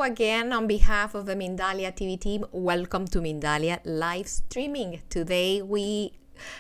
again, on behalf of the Mindalia TV team, welcome to Mindalia live streaming. Today we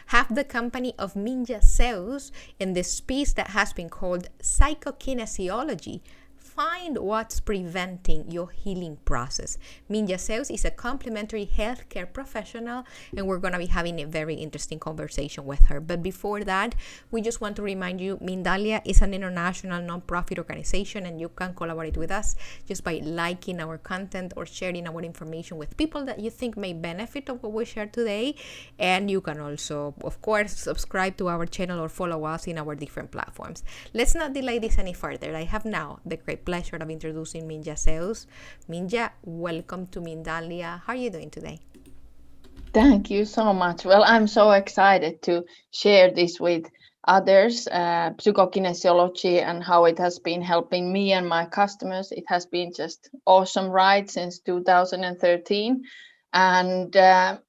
have the company of Minja Zeus in this piece that has been called Psycokinesiology. Find what's preventing your healing process. Minja Zeus is a complementary healthcare professional, and we're going to be having a very interesting conversation with her. But before that, we just want to remind you, Mindalia is an international non-profit organization, and you can collaborate with us just by liking our content or sharing our information with people that you think may benefit of what we share today. And you can also, of course, subscribe to our channel or follow us in our different platforms. Let's not delay this any further. I have now the great pleasure of introducing Minja Zeus. Minja, welcome to Mindalia. How are you doing today? Thank you so much. Well, I'm so excited to share this with others, psychokinesiology, and how it has been helping me and my customers. It has been just awesome ride since 2013. And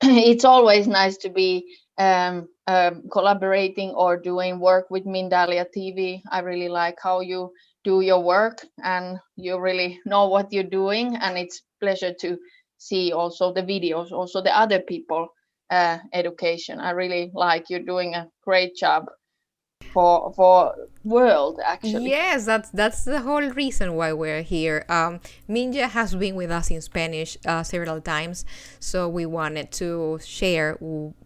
it's always nice to be collaborating or doing work with Mindalia TV. I really like how you do your work and you really know what you're doing, and it's pleasure to see also the videos, also the other people education. I really like you're doing a great job for world actually. Yes, that's the whole reason why we're here. Minja has been with us in Spanish several times, so we wanted to share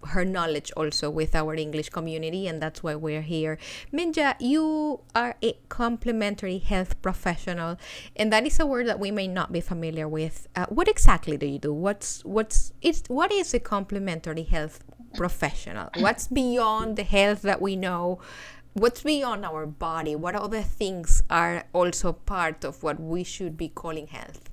her knowledge also with our English community, and that's why we're here. Minja, you are a complementary health professional, and that is a word that we may not be familiar with. What exactly do you do? What is a complementary health professional? What's beyond the health that we know? What's beyond our body? What other things are also part of what we should be calling health?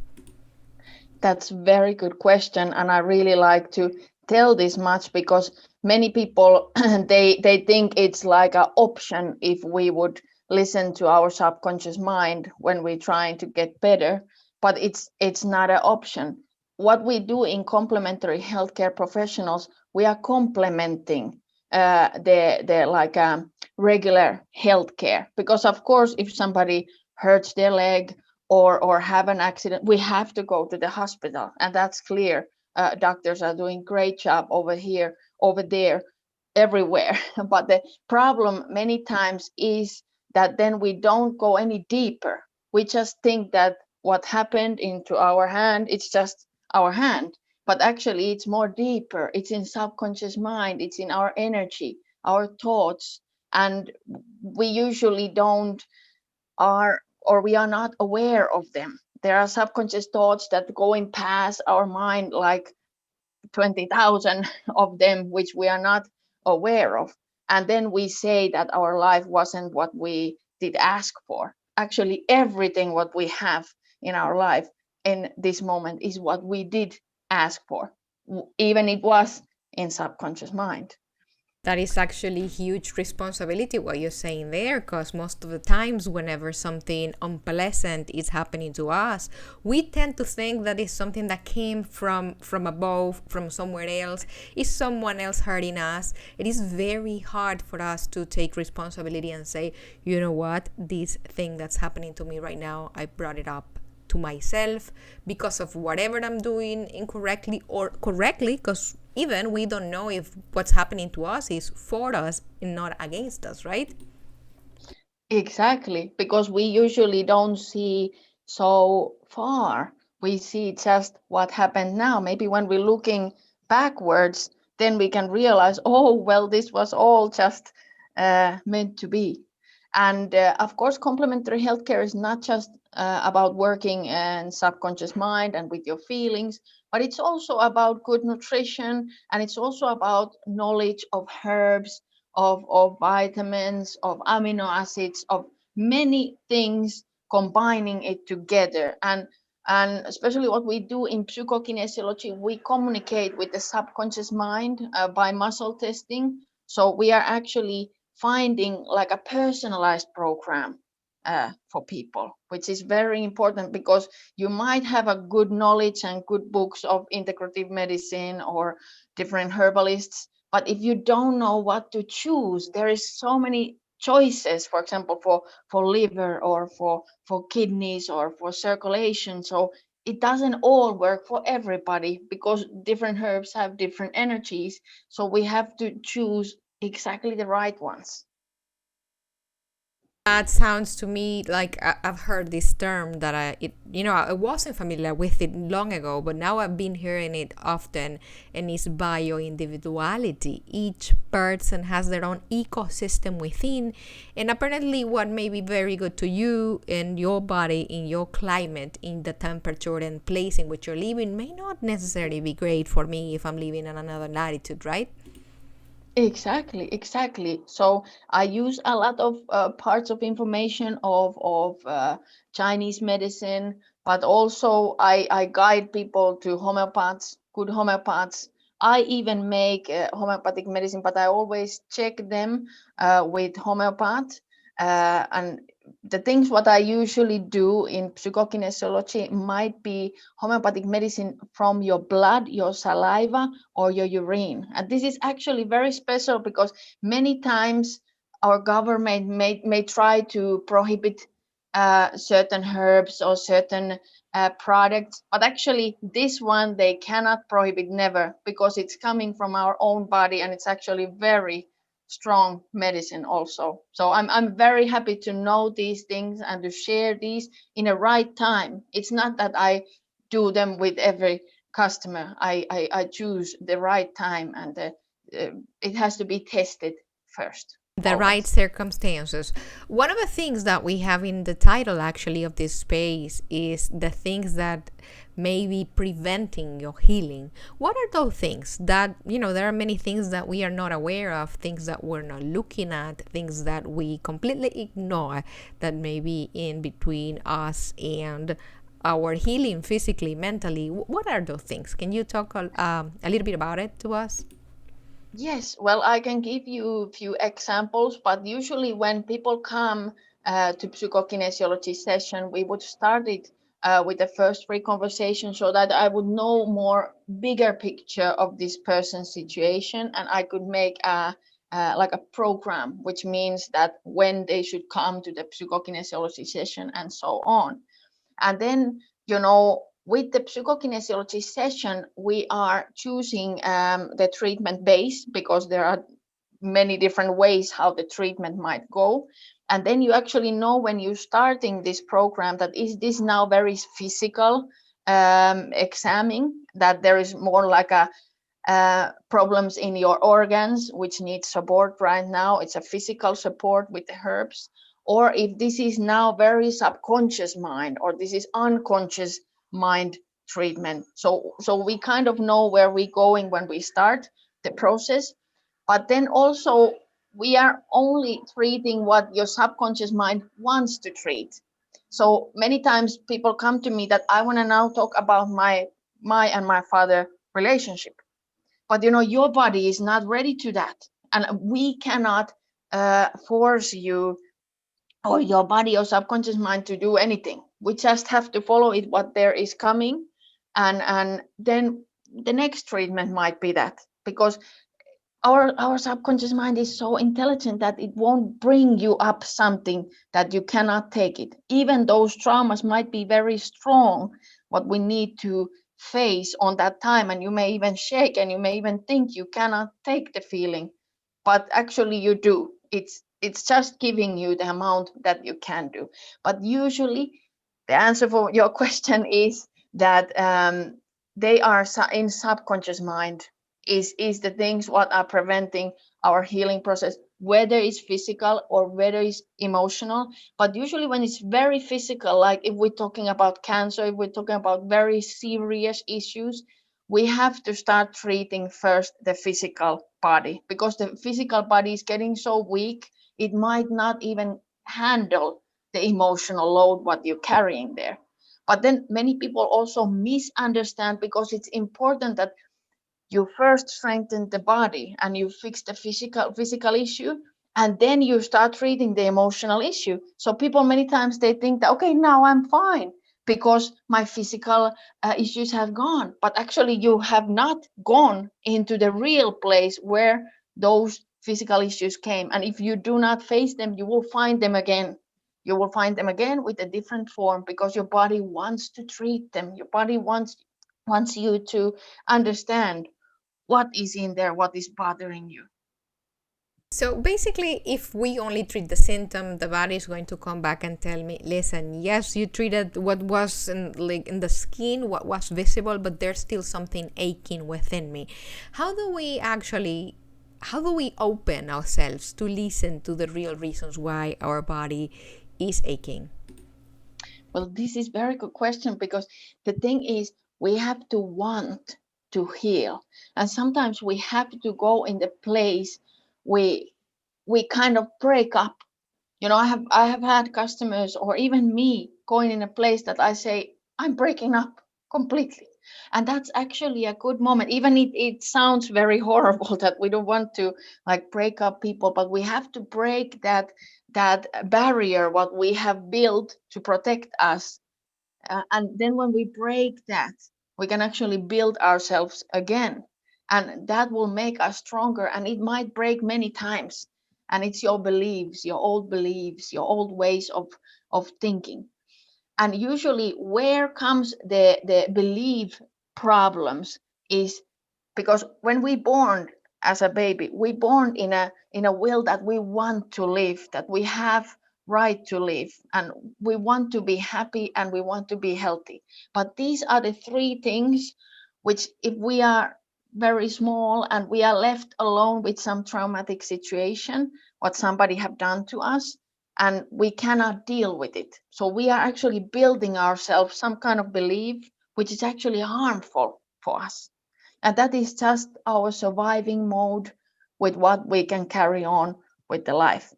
That's a very good question, and I really like to tell this much because many people they think it's like an option if we would listen to our subconscious mind when we're trying to get better, but it's not an option. What we do in complementary healthcare professionals, we are complementing the like regular healthcare, because of course if somebody hurts their leg or have an accident, we have to go to the hospital, and that's clear. Doctors are doing great job over here, over there, everywhere. But the problem many times is that then we don't go any deeper. We just think that what happened into our hand, it's just our hand, but actually it's more deeper. It's in subconscious mind, it's in our energy, our thoughts, and we usually don't are or we are not aware of them. There are subconscious thoughts that going past our mind, like 20,000 of them, which we are not aware of. And then we say that our life wasn't what we did ask for. Actually, everything what we have in our life in this moment is what we did ask for, even it was in subconscious mind. That is actually huge responsibility what you're saying there, because most of the times whenever something unpleasant is happening to us, we tend to think that it's something that came from above, from somewhere else. Is someone else hurting us? It is very hard for us to take responsibility and say, you know what, this thing that's happening to me right now, I brought it up to myself because of whatever I'm doing incorrectly or correctly, because even we don't know if what's happening to us is for us and not against us, right? Exactly, because we usually don't see so far. We see just what happened now. Maybe when we're looking backwards, then we can realize, oh, well, this was all just meant to be. And of course, complementary healthcare is not just about working in subconscious mind and with your feelings, but it's also about good nutrition, and it's also about knowledge of herbs, of vitamins, of amino acids, of many things, combining it together. And especially what we do in psychokinesiology, we communicate with the subconscious mind by muscle testing. So we are actually finding like a personalized program for people, which is very important, because you might have a good knowledge and good books of integrative medicine or different herbalists, but if you don't know what to choose, there is so many choices, for example, for liver or for kidneys or for circulation. So it doesn't all work for everybody because different herbs have different energies. So we have to choose exactly the right ones. That sounds to me like I've heard this term that I wasn't familiar with it long ago, but now I've been hearing it often, and it's bio-individuality. Each person has their own ecosystem within, and apparently what may be very good to you and your body in your climate, in the temperature and place in which you're living, may not necessarily be great for me if I'm living in another latitude, right? Exactly. So I use a lot of parts of information of Chinese medicine, but also I guide people to homeopaths, good homeopaths. I even make homeopathic medicine, but I always check them with homeopath. And the things what I usually do in psychokinesiology might be homeopathic medicine from your blood, your saliva, or your urine. And this is actually very special because many times our government may try to prohibit certain herbs or certain products, but actually this one they cannot prohibit, never, because it's coming from our own body and it's actually very strong medicine also. So I'm very happy to know these things and to share these in a right time. It's not that I do them with every customer. I choose the right time, and it has to be tested first, The right always. circumstances. One of the things that we have in the title actually of this space is the things that may be preventing your healing. What are those things that, there are many things that we are not aware of, things that we're not looking at, things that we completely ignore that may be in between us and our healing physically, mentally. What are those things? Can you talk a little bit about it to us? Yes, well, I can give you a few examples, but usually when people come to psychokinesiology session, we would start it with the first free conversation so that I would know more bigger picture of this person's situation, and I could make like a program, which means that when they should come to the psychokinesiology session and so on. And then, with the psychokinesiology session, we are choosing the treatment base because there are many different ways how the treatment might go. And then you actually know when you're starting this program that is this now very physical examining, that there is more like a problems in your organs which need support right now. It's a physical support with the herbs, or if this is now very subconscious mind, or this is unconscious mind treatment. So we kind of know where we're going when we start the process. But then also we are only treating what your subconscious mind wants to treat. So many times people come to me that I want to now talk about my and my father relationship, but your body is not ready to that, and we cannot force you or your body or subconscious mind to do anything. We just have to follow it what there is coming, and then the next treatment might be that, because our subconscious mind is so intelligent that it won't bring you up something that you cannot take it. Even those traumas might be very strong, what we need to face on that time, and you may even shake and you may even think you cannot take the feeling, but actually you do. It's just giving you the amount that you can do. But usually the answer for your question is that they are in subconscious mind is the things what are preventing our healing process, whether it's physical or whether it's emotional. But usually when it's very physical, like if we're talking about cancer, if we're talking about very serious issues, we have to start treating first the physical body, because the physical body is getting so weak it might not even handle the emotional load what you're carrying there. But then many people also misunderstand, because it's important that you first strengthen the body and you fix the physical issue, and then you start treating the emotional issue. So people many times they think that, okay, now I'm fine because my physical issues have gone, but actually you have not gone into the real place where those physical issues came, and if you do not face them you will find them again. You will find them again with a different form because your body wants to treat them. Your body wants you to understand what is in there, what is bothering you. So basically, if we only treat the symptom, the body is going to come back and tell me, listen, yes, you treated what was in the skin, what was visible, but there's still something aching within me. How do we open ourselves to listen to the real reasons why our body is aching? Well, this is very good question, because the thing is, we have to want to heal. And sometimes we have to go in the place we kind of break up. I have had customers, or even me, going in a place that I say, I'm breaking up completely. And that's actually a good moment. Even it sounds very horrible that we don't want to like break up people, but we have to break that barrier what we have built to protect us. And then when we break that, we can actually build ourselves again. And that will make us stronger. And it might break many times. And it's your beliefs, your old ways of thinking. And usually where comes the belief problems is because when we born as a baby, we born in a will that we want to live, that we have right to live, and we want to be happy and we want to be healthy. But these are the three things which, if we are very small and we are left alone with some traumatic situation, what somebody have done to us, and we cannot deal with it, so we are actually building ourselves some kind of belief which is actually harmful for us. And that is just our surviving mode with what we can carry on with the life.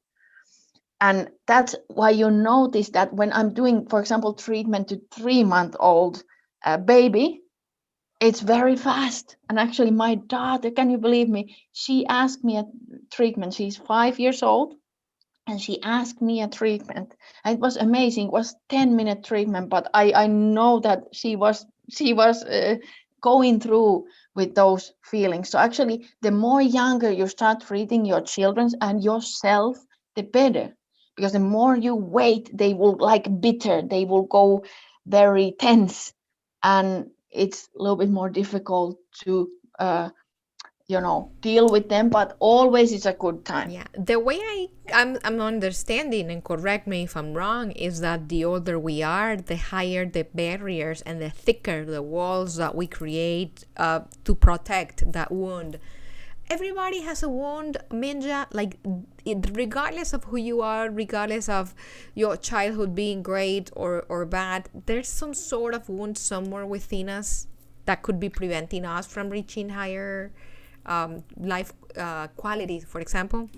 And that's why you notice that when I'm doing, for example, treatment to 3-month-old baby, it's very fast. And actually, my daughter, can you believe me? She asked me a treatment. She's 5 years old. And she asked me a treatment. And it was amazing. It was 10-minute treatment, but I know that she was going through with those feelings. So actually, the more younger you start treating your children and yourself, the better. Because the more you wait, they will like bitter. They will go very tense, and it's a little bit more difficult to deal with them, but always is a good time. Yeah, the way I'm understanding, and correct me if I'm wrong, is that the older we are, the higher the barriers and the thicker the walls that we create to protect that wound. Everybody has a wound, Minja, like regardless of who you are, regardless of your childhood being great or bad, there's some sort of wound somewhere within us that could be preventing us from reaching higher life quality, for example.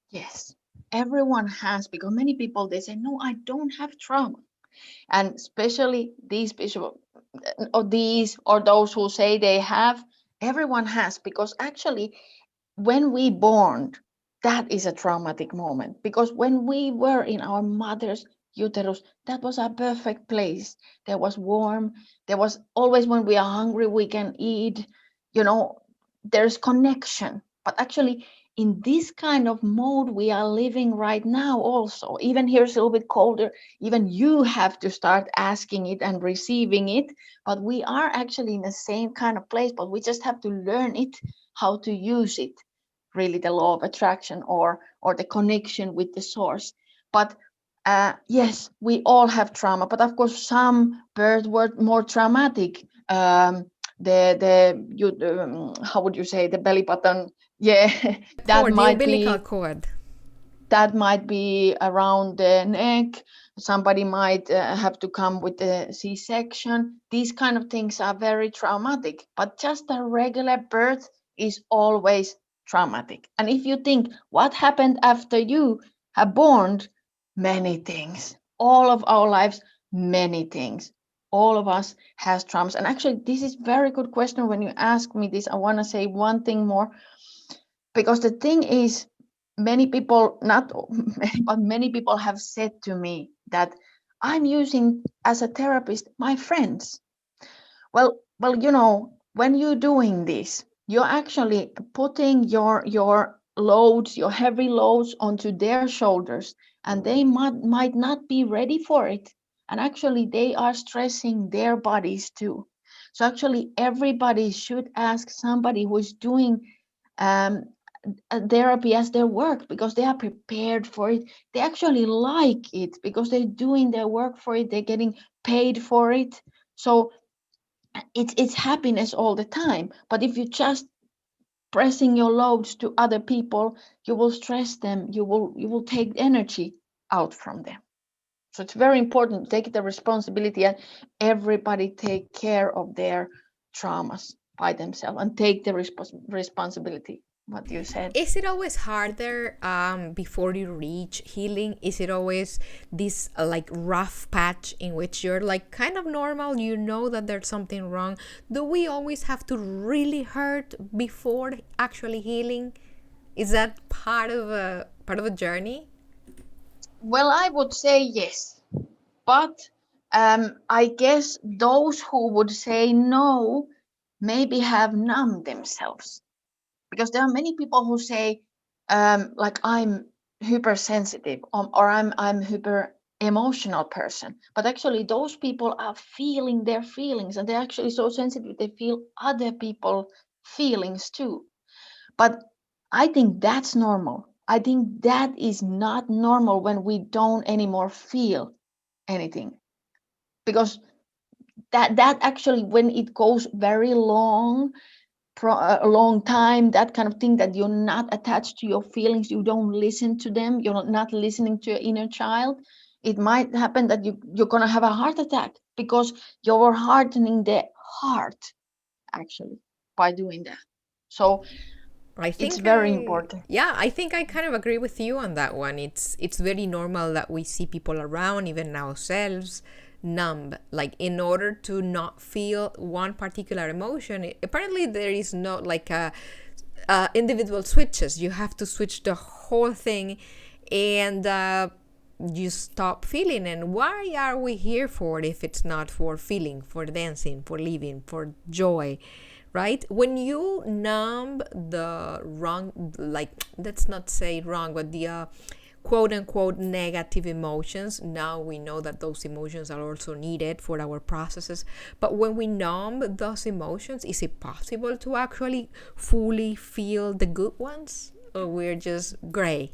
Yes, everyone has, because many people, they say, no, I don't have trauma. And especially these people, or these or those who say they have, everyone has, because actually when we born, that is a traumatic moment, because when we were in our mother's uterus, that was a perfect place. There was warm, there was always, when we are hungry we can eat, there's connection. But actually in this kind of mode we are living right now, also even here it's a little bit colder, even you have to start asking it and receiving it. But we are actually in the same kind of place, but we just have to learn it, how to use it, really, the law of attraction, or the connection with the source. But yes, we all have trauma, but of course some births were more traumatic. How would you say, the belly button? Yeah, that Cord, the might umbilical be cord. around the neck. Somebody might have to come with a C-section. These kind of things are very traumatic, but just a regular birth is always traumatic. And if you think what happened after you have born, many things, all of our lives, many things. All of us has traumas. And actually, this is very good question. When you ask me this, I want to say one thing more, because the thing is, many people, not many, but many people have said to me that I'm using as a therapist my friends. Well, when you're doing this, you're actually putting your loads, your heavy loads onto their shoulders, and they might not be ready for it. And actually, they are stressing their bodies too. So actually, everybody should ask somebody who is doing um, therapy as their work, because they are prepared for it. They actually like it because they're doing their work for it. They're getting paid for it. So it's happiness all the time. But if you just pressing your loads to other people, you will stress them. You will take energy out from them. So it's very important to take the responsibility, and everybody take care of their traumas by themselves and take the responsibility. What you said. Is it always harder before you reach healing? Is it always this like rough patch in which you're like kind of normal, you know that there's something wrong? Do we always have to really hurt before actually healing? Is that part of a journey? Well, I would say yes, but I guess those who would say no maybe have numbed themselves, because there are many people who say like I'm hypersensitive, or I'm hyper emotional person, but actually those people are feeling their feelings, and they're actually so sensitive they feel other people feelings too. But I think that's normal. I think that is not normal when we don't anymore feel anything, because that actually, when it goes very long, a long time, that kind of thing, that you're not attached to your feelings, you don't listen to them, you're not listening to your inner child, it might happen that you're going to have a heart attack, because you're hardening the heart actually by doing that. So I it's think very important. I think I kind of agree with you on that one. It's very normal that we see people around, even ourselves, numb, like in order to not feel one particular emotion. Apparently there is not like a individual switches. You have to switch the whole thing, and you stop feeling. And why are we here for if it's not for feeling, for dancing, for living, for joy? Right? When you numb the wrong, like, let's not say wrong, but the quote unquote negative emotions, now we know that those emotions are also needed for our processes. But when we numb those emotions, is it possible to actually fully feel the good ones? Or we're just gray?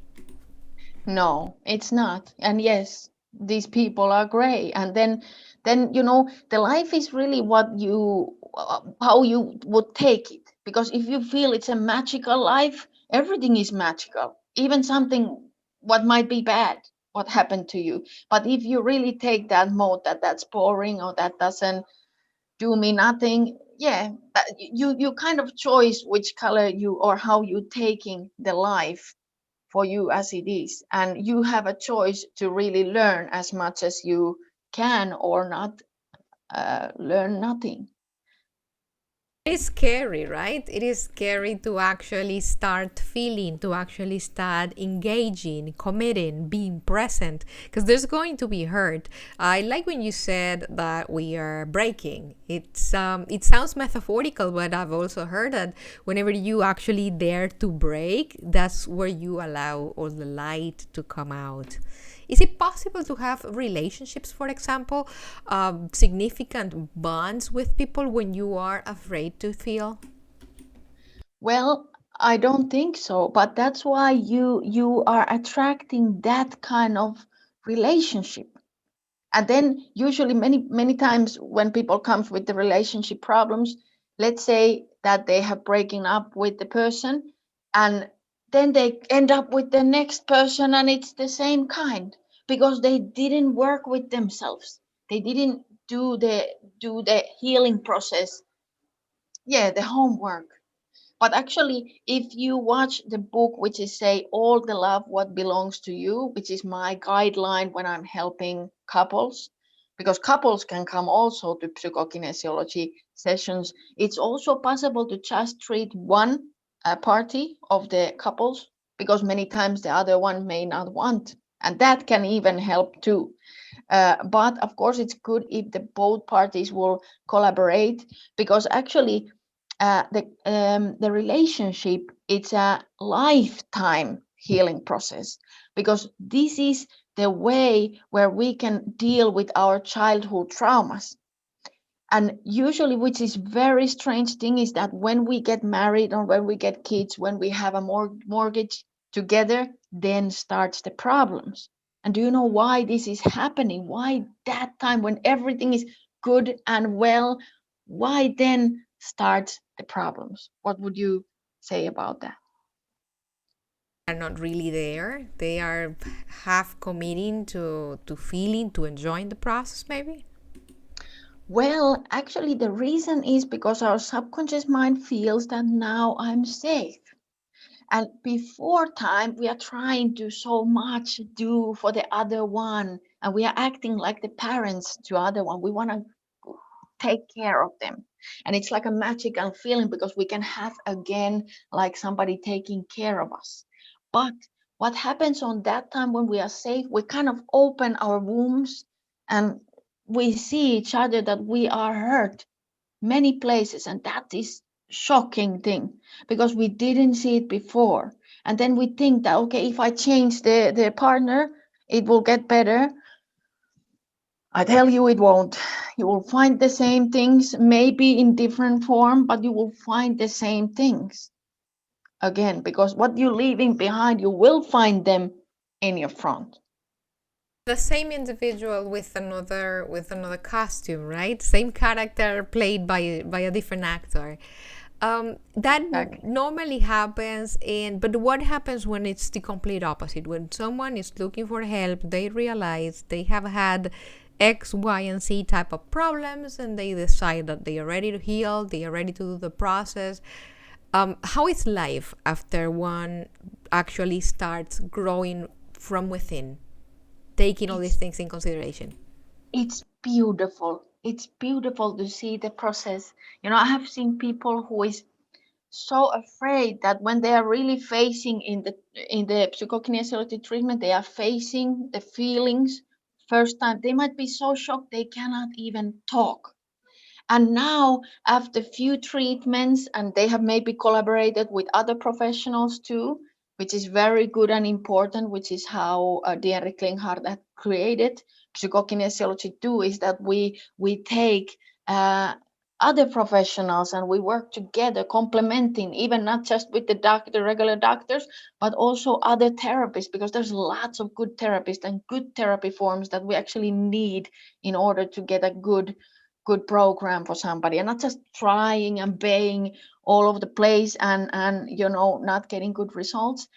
No, it's not. And yes, these people are gray. And then the life is really what you how you would take it. Because if you feel it's a magical life, everything is magical. Even something what might be bad, what happened to you. But if you really take that mode, that's boring, or that doesn't do me nothing, yeah, you kind of choose which color you, or how you taking the life for you as it is, and you have a choice to really learn as much as you can, or not learn nothing. It is scary, right? It is scary to actually start feeling, to actually start engaging, committing, being present, because there's going to be hurt. I like when you said that we are breaking. It sounds metaphorical, but I've also heard that whenever you actually dare to break, that's where you allow all the light to come out. Is it possible to have relationships, for example, significant bonds with people when you are afraid to feel? Well, I don't think so, but that's why you are attracting that kind of relationship. And then usually many times when people come with the relationship problems, let's say that they have breaking up with the person, and then they end up with the next person, and it's the same kind, because they didn't work with themselves. They didn't do the healing process, yeah, the homework. But actually, if you watch the book, which is say All the Love What Belongs to You, which is my guideline when I'm helping couples, because couples can come also to psychokinesiology sessions. It's also possible to just treat one party of the couples, because many times the other one may not want, and that can even help too. But of course, it's good if the both parties will collaborate, because actually the relationship it's a lifetime healing process, because this is the way where we can deal with our childhood traumas. And usually, which is very strange thing, is that when we get married or when we get kids, when we have a mortgage together, then starts the problems. And do you know why this is happening? Why that time when everything is good and well, why then starts the problems? What would you say about that? Are not really there. They are half committing to feeling, to enjoying the process, maybe. Well, actually, the reason is because our subconscious mind feels that now I'm safe. And before time, we are trying to so much do for the other one, and we are acting like the parents to other one. We want to take care of them, and it's like a magical feeling because we can have again like somebody taking care of us. But what happens on that time when we are safe? We kind of open our wombs, and we see each other that we are hurt many places, and that is shocking thing because we didn't see it before. And then we think that, okay, if I change the partner, it will get better. I tell you, it won't. You will find the same things, maybe in different form, but you will find the same things again, because what you're leaving behind, you will find them in your front. The same individual with another costume, right? Same character played by a different actor. That Exactly. normally happens but what happens when it's the complete opposite? When someone is looking for help, they realize they have had X, Y, and Z type of problems, and they decide that they are ready to heal, they are ready to do the process. How is life after one actually starts growing from within, taking all these It's things in consideration? it's beautiful. It's beautiful to see the process. I have seen people who is so afraid that when they are really facing in the psychokinesiology treatment, they are facing the feelings first time. They might be so shocked they cannot even talk. And now, after few treatments, and they have maybe collaborated with other professionals too, which is very good and important, which is how Dietrich Klinghardt had created psychokinesiology too, is that we take other professionals and we work together, complementing, even not just with the regular doctors, but also other therapists, because there's lots of good therapists and good therapy forms that we actually need in order to get a good program for somebody, and not just trying and paying all over the place and not getting good results.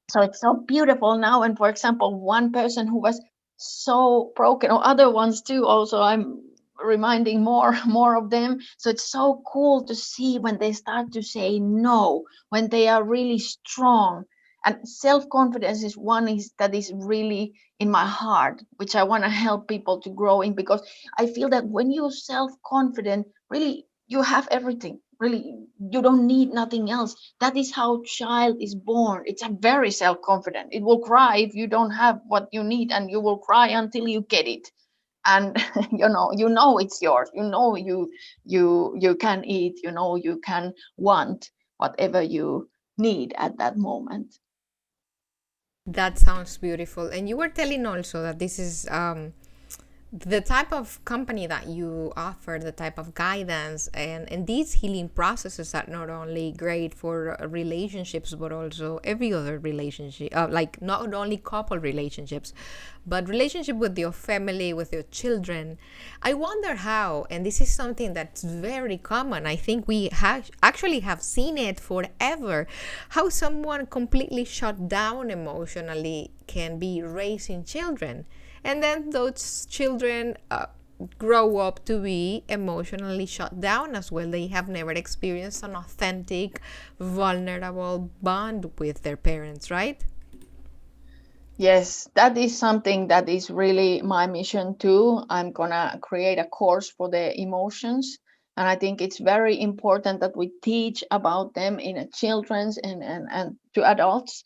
So it's so beautiful now. And for example, one person who was so broken, or other ones too also, I'm reminding more of them. So it's so cool to see when they start to say no, when they are really strong. And self-confidence is one is that is really in my heart, which I want to help people to grow in, because I feel that when you're self-confident, really you have everything. Really, you don't need nothing else. That is how child is born. It's a very self-confident. It will cry if you don't have what you need, and you will cry until you get it. And you know it's yours. You can eat. You can want whatever you need at that moment. That sounds beautiful. And you were telling also that this is the type of company that you offer, the type of guidance, and these healing processes are not only great for relationships, but also every other relationship, like not only couple relationships, but relationship with your family, with your children. I wonder how, and this is something that's very common. I think we actually have seen it forever, how someone completely shut down emotionally can be raising children, and then those children grow up to be emotionally shut down as well. They have never experienced an authentic, vulnerable bond with their parents, right? Yes, that is something that is really my mission too. I'm gonna create a course for the emotions, and I think it's very important that we teach about them in a children's and to adults.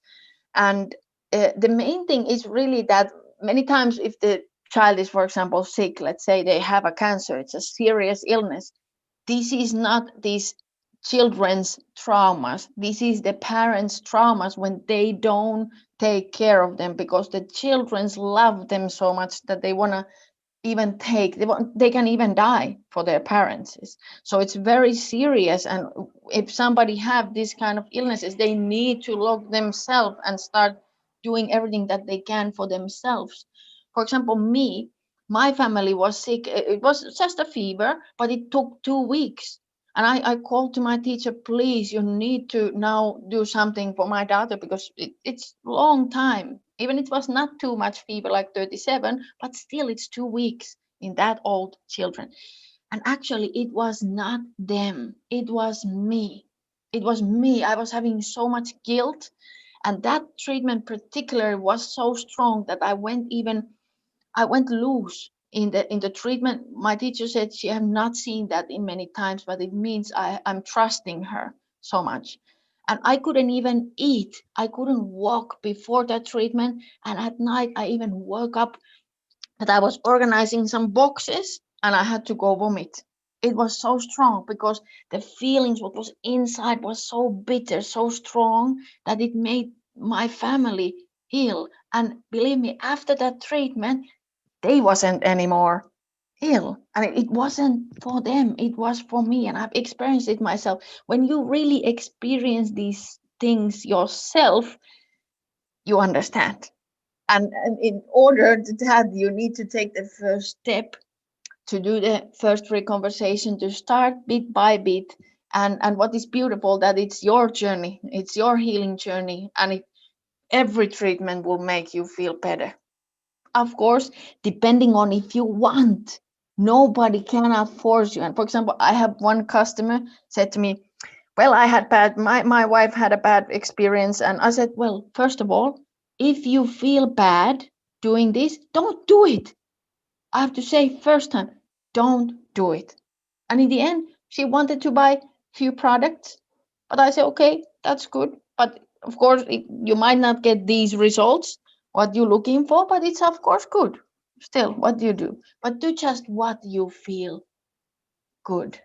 And the main thing is really that many times, if the child is, for example, sick, let's say they have a cancer, it's a serious illness. This is not this children's traumas. This is the parents' traumas when they don't take care of them, because the children's love them so much that they want to even they can even die for their parents. So it's very serious, and if somebody have this kind of illnesses, they need to look themselves and start doing everything that they can for themselves. For example, my family was sick. It was just a fever, but it took 2 weeks. And I called to my teacher, please, you need to now do something for my daughter, because it's long time. Even it was not too much fever, like 37, but still it's 2 weeks in that old children. And actually, it was not them. It was me. It was me. I was having so much guilt. And that treatment particularly was so strong that I went loose in the treatment. My teacher said she had not seen that in many times, but it means I'm trusting her so much. And I couldn't even eat. I couldn't walk before that treatment. And at night, I even woke up that I was organizing some boxes and I had to go vomit. It was so strong because the feelings, what was inside, was so bitter, so strong that it made my family ill. And believe me, after that treatment, they wasn't anymore ill, and it wasn't for them, it was for me. And I've experienced it myself. When you really experience these things yourself, you understand. And in order to that, you need to take the first step, to do the first free conversation, to start bit by bit. And what is beautiful, that it's your journey, it's your healing journey, and every treatment will make you feel better. Of course, depending on if you want. Nobody cannot force you. And for example, I have one customer said to me, well, my wife had a bad experience. And I said, well, first of all, if you feel bad doing this, don't do it. I have to say first time, don't do it. And in the end, she wanted to buy few products, but I said, okay, that's good. But of course, you might not get these results, what you're looking for, but it's of course good. Still, what do you do? But do just what you feel good.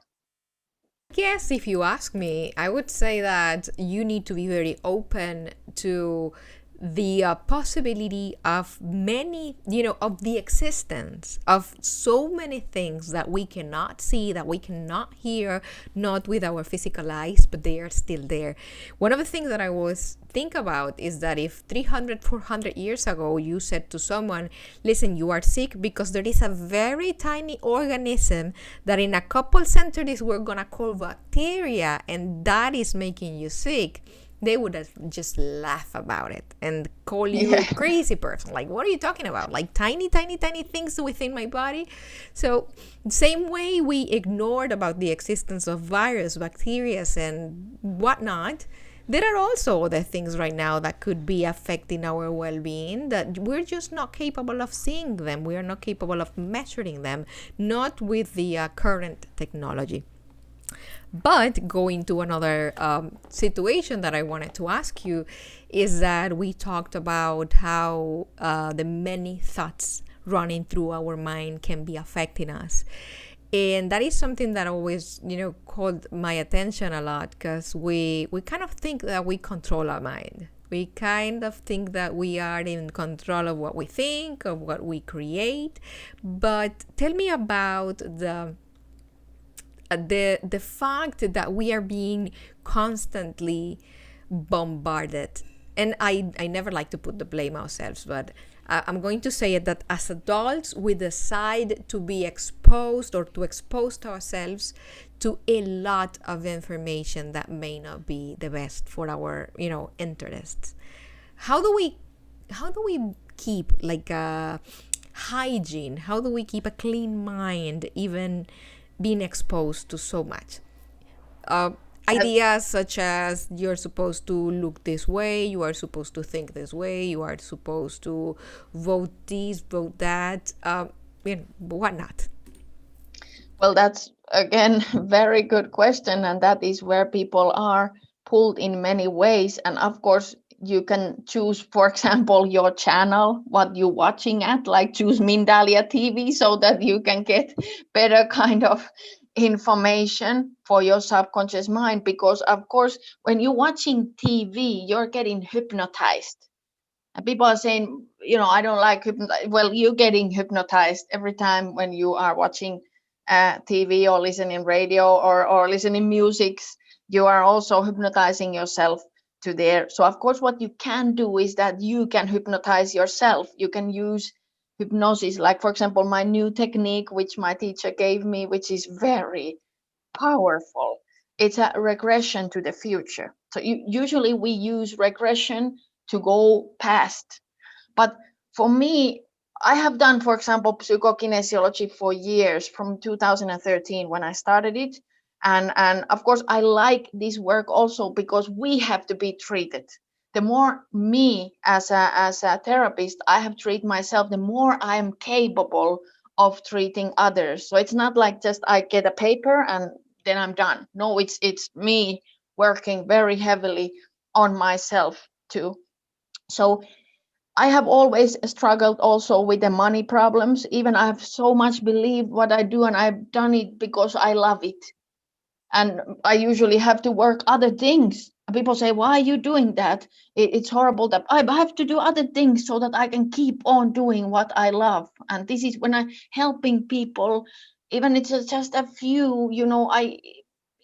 Yes, if you ask me, I would say that you need to be very open to the possibility of many, of the existence of so many things that we cannot see, that we cannot hear, not with our physical eyes, but they are still there. One of the things that I always think about is that if 300, 400 years ago you said to someone, listen, you are sick because there is a very tiny organism that in a couple centuries we're gonna call bacteria, and that is making you sick, they would have just laugh about it and call you a crazy person. Like, what are you talking about? Like tiny, tiny, tiny things within my body. So same way we ignored about the existence of virus, bacteria, and whatnot, there are also other things right now that could be affecting our well-being that we're just not capable of seeing them. We are not capable of measuring them, not with the current technology. But going to another situation that I wanted to ask you is that we talked about how the many thoughts running through our mind can be affecting us. And that is something that always, caught my attention a lot, because we kind of think that we control our mind. We kind of think that we are in control of what we think, of what we create. But tell me about the fact that we are being constantly bombarded. And I never like to put the blame ourselves, but I'm going to say it, that as adults we decide to be exposed, or to expose ourselves to a lot of information that may not be the best for our interests. How do we keep like a hygiene? How do we keep a clean mind even being exposed to so much ideas such as you're supposed to look this way, you are supposed to think this way, you are supposed to vote this, vote that, whatnot? Well, that's again very good question, and that is where people are pulled in many ways. And of course, you can choose, for example, your channel, what you're watching at, like choose Mindalia TV, so that you can get better kind of information for your subconscious mind, because of course when you're watching TV you're getting hypnotized. And people are saying, I don't like well, you're getting hypnotized every time when you are watching TV or listening radio or listening music. You are also hypnotizing yourself to there. So of course what you can do is that you can hypnotize yourself. You can use hypnosis, like for example my new technique which my teacher gave me, which is very powerful. It's a regression to the future. So usually we use regression to go past. But for me, I have done, for example, psychokinesiology for years, from 2013 when I started it. And of course, I like this work also because we have to be treated. The more me as a therapist I have treated myself, the more I am capable of treating others. So it's not like just I get a paper and then I'm done. No, it's me working very heavily on myself too. So I have always struggled also with the money problems. Even I have so much believed what I do, and I've done it because I love it. And I usually have to work other things. People say, "Why are you doing that? It's horrible that I have to do other things so that I can keep on doing what I love." And this is when I'm helping people, even it's just a few,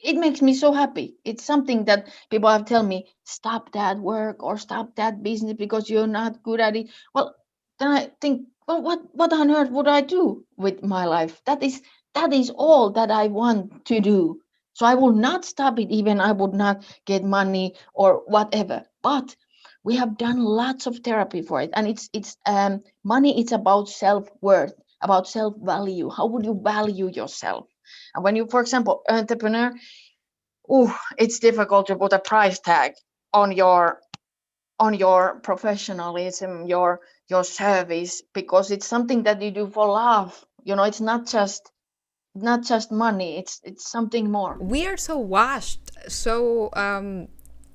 it makes me so happy. It's something that people have tell me, stop that work or stop that business because you're not good at it. Well, then I think, well, what on earth would I do with my life? That is all that I want to do. So I will not stop it, even I would not get money or whatever. But we have done lots of therapy for it, and it's money. It's about self worth, about self value. How would you value yourself? And when you, for example, entrepreneur, it's difficult to put a price tag on your professionalism, your service, because it's something that you do for love. It's not just money. It's something more. We are so washed, so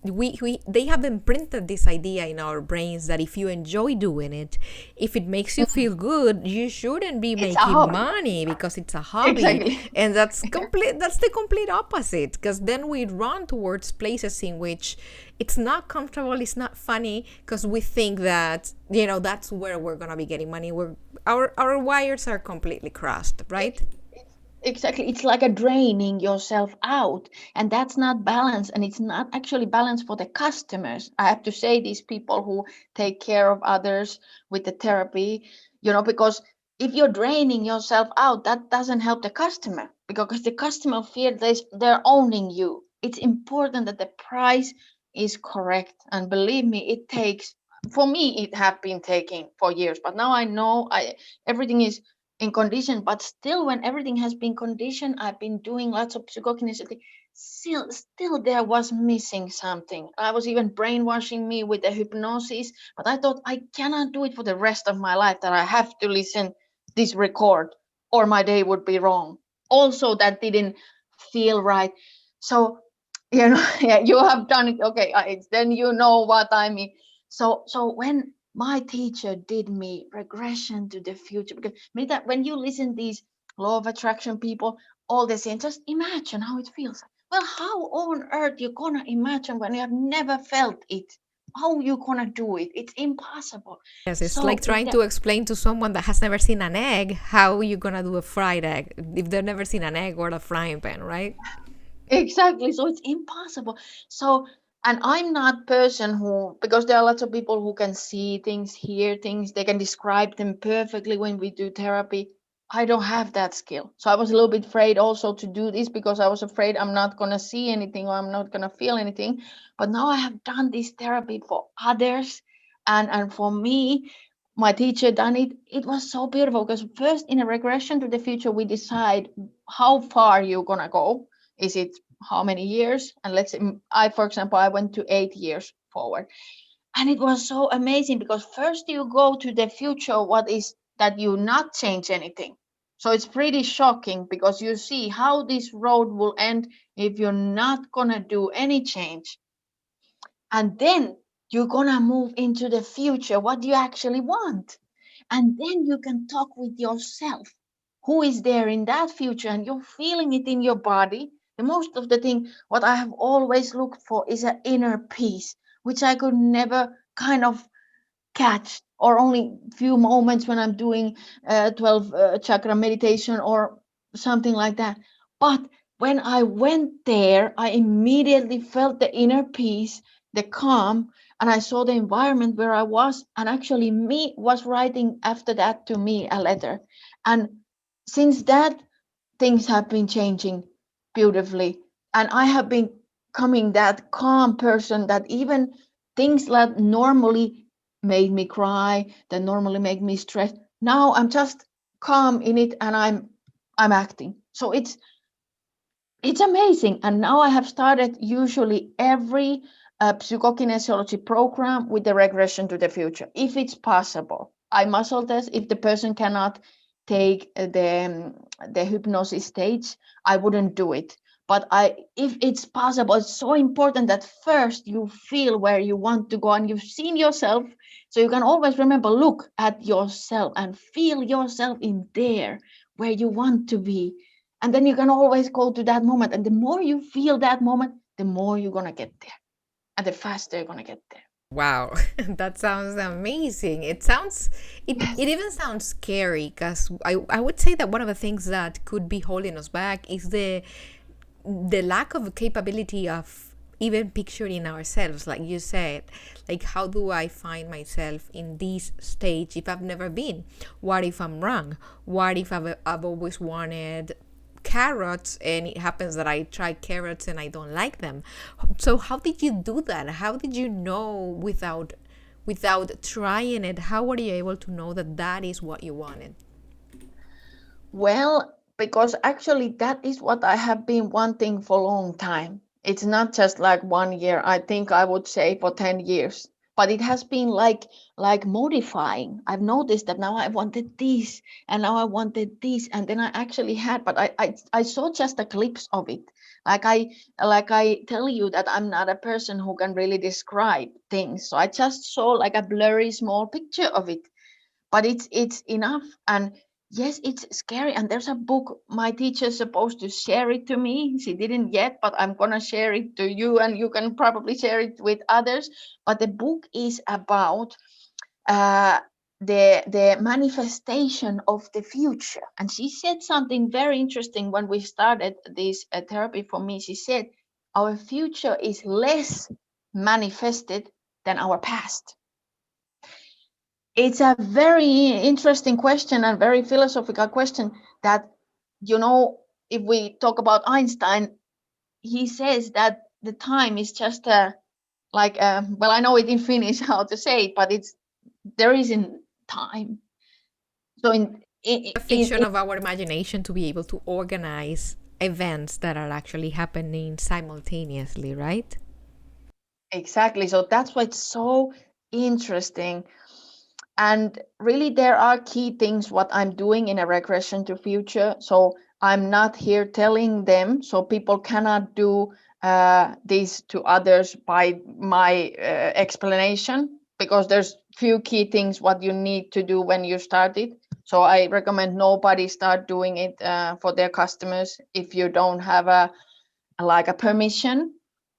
we they have imprinted this idea in our brains that if you enjoy doing it, if it makes you feel good, you shouldn't be It's a making hobby. money because it's a hobby. Exactly. And that's the complete opposite, because then we run towards places in which it's not comfortable, it's not funny, because we think that that's where we're gonna be getting money. Our wires are completely crossed, right? Exactly. It's like a draining yourself out, and that's not balance, and it's not actually balance for the customers. I have to say, these people who take care of others with the therapy, because if you're draining yourself out, that doesn't help the customer, because the customer feels they're owning you. It's important that the price is correct, and believe me, it takes. For me, it have been taking for years, but now I know everything is in condition. But still, when everything has been conditioned, I've been doing lots of psychokinesis. Still there was missing something. I was even brainwashing me with the hypnosis, but I thought I cannot do it for the rest of my life, that I have to listen this record or my day would be wrong. Also, that didn't feel right. So yeah, you have done it. Okay, then you know what I mean. So when my teacher did me regression to the future, because Mita, when you listen these law of attraction people, all they say, just imagine how it feels. Well, how on earth you gonna imagine when you have never felt it? How you gonna do it? It's impossible. Yes, it's like So with trying that, to explain to someone that has never seen an egg how you gonna do a fried egg if they've never seen an egg or a frying pan, right? exactly. So it's impossible. So, and I'm not person who, because there are lots of people who can see things, hear things, they can describe them perfectly when we do therapy. I don't have that skill. So I was a little bit afraid also to do this, because I was afraid I'm not going to see anything or I'm not going to feel anything. But now I have done this therapy for others, and for me, my teacher done it. It was so beautiful, because first in a regression to the future, we decide how far you're going to go. Is it how many years? And let's say for example, I went to 8 years forward. And it was so amazing, because first you go to the future, what is that you not change anything. So it's pretty shocking, because you see how this road will end if you're not gonna do any change. And then you're gonna move into the future, what do you actually want. And then you can talk with yourself. who is there in that future, and you're feeling it in your body. The most of the thing what I have always looked for is an inner peace, which I could never kind of catch, or only few moments when I'm doing 12 chakra meditation or something like that. But when I went there, I immediately felt the inner peace, the calm, and I saw the environment where I was, and actually me was writing after that to me a letter. And since that, things have been changing beautifully, and I have been becoming that calm person that even things that normally made me cry, that normally make me stressed, now I'm just calm in it, and I'm acting. So it's amazing. And now I have started usually every psychokinesiology program with the regression to the future, if it's possible. I muscle test. If the person cannot take the hypnosis stage, I wouldn't do it. But if it's possible, it's so important that first you feel where you want to go, and you've seen yourself, so you can always remember, look at yourself and feel yourself in there where you want to be, and then you can always go to that moment. And the more you feel that moment, the more you're going to get there. And the faster you're going to get there. Wow, that sounds amazing. It even sounds scary, because I would say that one of the things that could be holding us back is the lack of capability of even picturing ourselves, like you said. Like, how do I find myself in this stage if I've never been? What if I'm wrong? What if I've always wanted carrots, and it happens that I try carrots and I don't like them? So how did you do that? How did you know without trying it? How were you able to know that that is what you wanted? Well, because actually that is what I have been wanting for a long time. It's not just like 1 year. I think I would say for 10 years. But it has been like modifying. I've noticed that now I wanted this, and now I wanted this, and then I actually had, but I saw just a glimpse of it. Like I tell you that I'm not a person who can really describe things. So I just saw like a blurry small picture of it, but it's enough. And yes, it's scary. And there's a book, my teacher's supposed to share it to me. She didn't yet, but I'm gonna share it to you, and you can probably share it with others. But the book is about uh, the manifestation of the future. And she said something very interesting when we started this therapy. For me, she said our future is less manifested than our past. It's a very interesting question and very philosophical question that, if we talk about Einstein, he says that the time is just well, I know it in Finnish how to say it, but there isn't time. So A fiction of our imagination to be able to organize events that are actually happening simultaneously, right? exactly. So that's why it's so interesting. And really, there are key things what I'm doing in a regression to future. So I'm not here telling them, so people cannot do this to others by my explanation, because there's few key things what you need to do when you start it. So I recommend nobody start doing it for their customers if you don't have a permission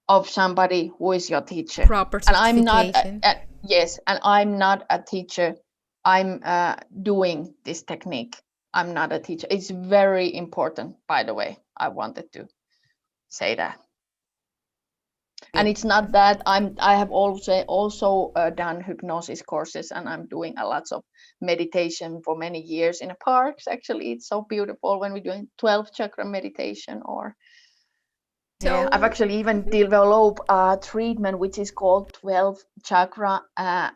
of somebody who is your teacher. Proper And I'm not certification. yes, and I'm not a teacher. I'm doing this technique. I'm not a teacher. It's very important, by the way. I wanted to say that. And it's not that I have also done hypnosis courses, and I'm doing a lots of meditation for many years in the parks. Actually, it's so beautiful when we're doing 12 chakra meditation. Or yeah, I've actually even developed a treatment which is called 12 chakra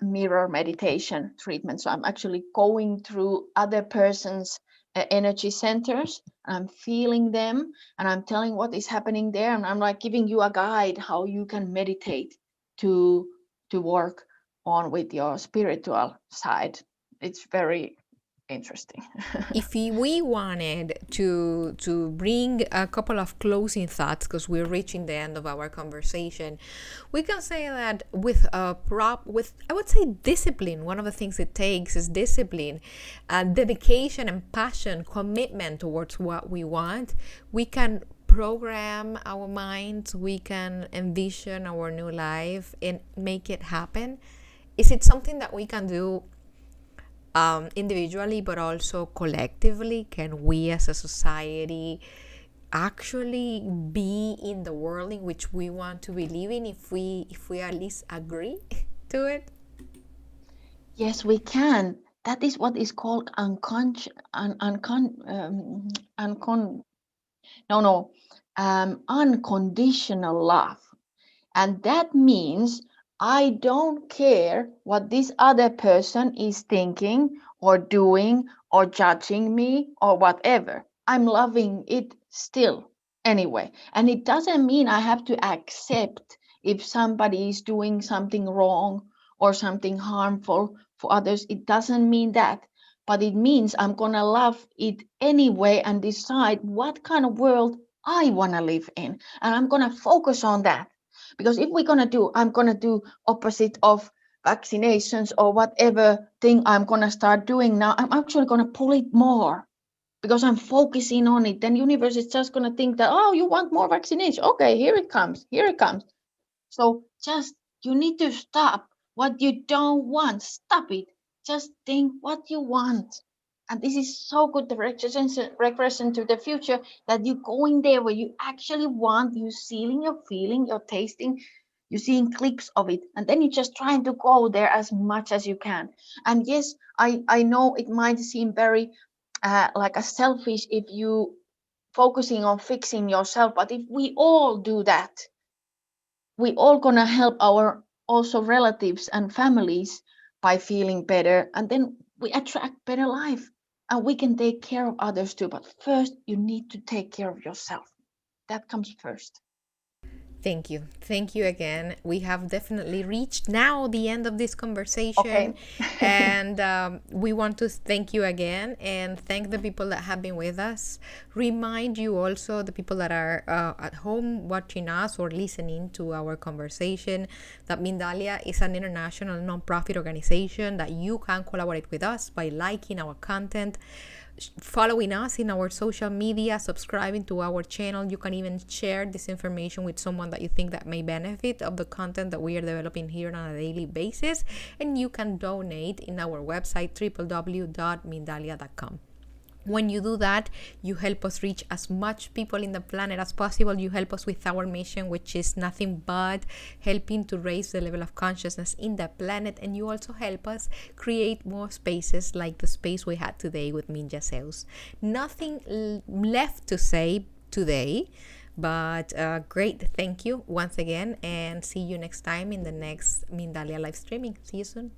mirror meditation treatment. So I'm actually going through other person's energy centers. I'm feeling them, and I'm telling what is happening there, and I'm like giving you a guide how you can meditate to work on with your spiritual side. It's very interesting. If we wanted to bring a couple of closing thoughts, because we're reaching the end of our conversation, we can say that with I would say discipline. One of the things it takes is discipline, dedication and passion, commitment towards what we want. We can program our minds, we can envision our new life and make it happen. Is it something that we can do individually but also collectively? Can we as a society actually be in the world in which we want to be living if we at least agree to it? Yes, we can. That is what is called unconditional love. And that means I don't care what this other person is thinking or doing or judging me or whatever. I'm loving it still anyway. And it doesn't mean I have to accept if somebody is doing something wrong or something harmful for others. It doesn't mean that. But it means I'm going to love it anyway and decide what kind of world I want to live in. And I'm going to focus on that. Because if I'm going to do opposite of vaccinations or whatever thing I'm going to start doing now, I'm actually going to pull it more because I'm focusing on it. Then universe is just going to think that, oh, you want more vaccination. Okay, here it comes. So just, you need to stop what you don't want. Stop it. Just think what you want. And this is so good, the regression to the future, that you going there where you actually want, you seeing, you're feeling, you're tasting, you're seeing clips of it. And then you're just trying to go there as much as you can. And yes, I know it might seem very like a selfish if you focusing on fixing yourself. But if we all do that, we all gonna help our also relatives and families by feeling better, and then we attract better life and we can take care of others too. But first you need to take care of yourself. That comes first. Thank you. Thank you again. We have definitely reached now the end of this conversation. Okay. And we want to thank you again and thank the people that have been with us. Remind you also, the people that are at home watching us or listening to our conversation, that Mindalia is an international nonprofit organization, that you can collaborate with us by liking our content, following us in our social media, subscribing to our channel. You can even share this information with someone that you think that may benefit of the content that we are developing here on a daily basis. And you can donate in our website, www.mindalia.com. When you do that, you help us reach as much people in the planet as possible. You help us with our mission, which is nothing but helping to raise the level of consciousness in the planet. And you also help us create more spaces like the space we had today with Minja Zeus. Nothing left to say today, but great. Thank you once again, and see you next time in the next Mindalia live streaming. See you soon.